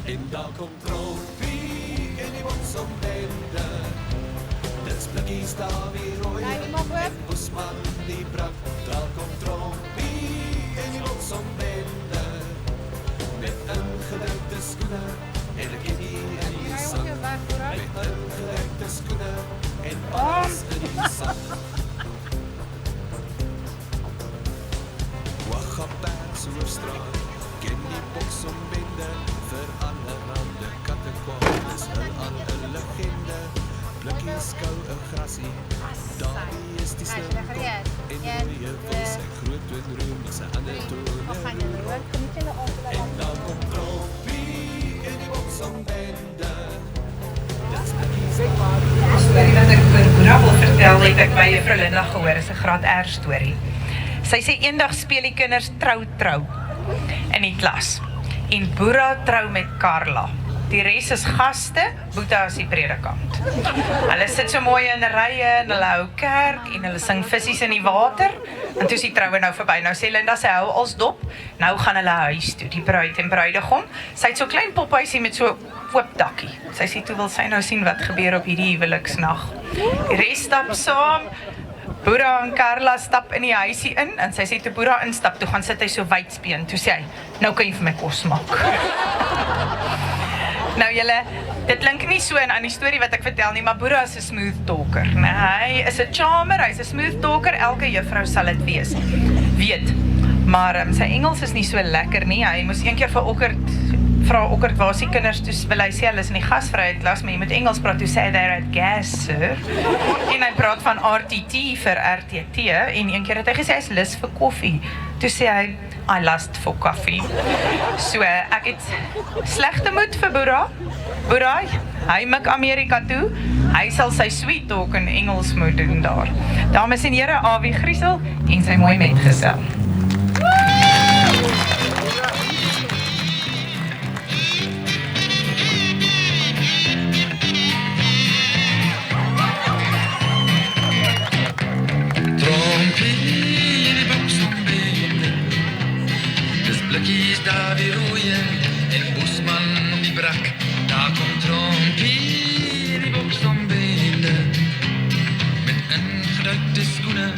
En daar komt Trompie en die wordt zo'n bende. Dit blikkies daar weer rooi en Bosman die brak. Daar komt Trompie en die wordt zo'n bende. Met ingedrukte skoene en een kitty in die sak. Met ingedrukte skoene en alles in die sak. Waggapershoofstraat, ken die boksombende, verander aan de kattenkwaad, is hul aan een legende. Blikkies kou een grasie, Davie is die slimkop, en mooie wil sy groot toonroem, as sy ander toone en dan kom Trompie en die boksombende. Die storie wat ek vir Boera wil vertel, het ek by juffrou Linda gehoor, is 'n graad R storie. Sy sê eendag speel die kinders trou in die klas. En Boera trou met Carla. Die res is gaste, Boeta is die predikant. Hulle sit so mooi in rye en hulle hou kerk en hulle sing vissies in die water. En toe is die troue nou verby. Nou sê Linda, sy hou als dop. Nou gaan hulle huis toe, die bruid en bruidegom. Sy het so klein pophuisie met so oop dakkie. Sy sê, toe wil sy nou sien wat gebeur op hierdie huweliksnag. Die res stap saam. Boera en Carla stap in die huisie in, en sy sê toe Boera instap, toe gaan sit hy so wydspeen, toe sê hy, nou kan jy vir my kos maak. Nou julle, dit klink nie so aan die storie wat ek vertel nie, maar Boera is 'n smooth talker. Hy is 'n charmer, hy is 'n smooth talker, elke juffrou sal dit weet. Maar sy Engels is nie so lekker nie, hy moes een keer vra Okkert, waar is die kinders, toe wil hy sê, hulle is in die gasvryheid klas, maar jy moet Engels praat, toe sê hy, they're at gas, sir. En hy praat van RTT vir RTT, en een keer het hy gesê, hy is lus vir koffie. Toe sê hy, I lust for coffee. So, ek het slegte moed vir Boera. Boera, hy mik Amerika toe, hy sal sy sweet talk in Engels moet doen daar. Dames en here, Awie Griesel, en sy mooi metgesel. Daar weer roeien en Bosman die brak. Daar komt Trompie, die boksombende. Met ingedrukte skoene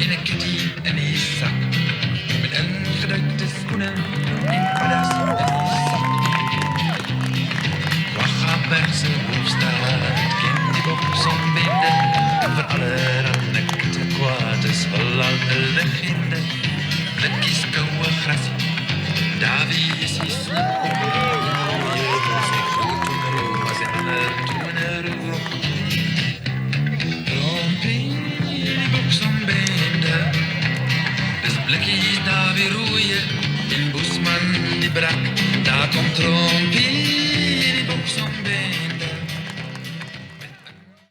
en een kitty in die sak. Met ingedrukte skoene en alles in die sak. Waggaperse hoofstraat, ken die boksombende. En vir allerhande kattekwaad is wel al 'n legende. Blikkies koue grasie, Davie is die slimkop, mooie wil sy groot toonroem, as hy ander toonroem. Trompie, die boksombende, dis blikkies Davie roeie, en Bosman die brak, daar komt Trompie.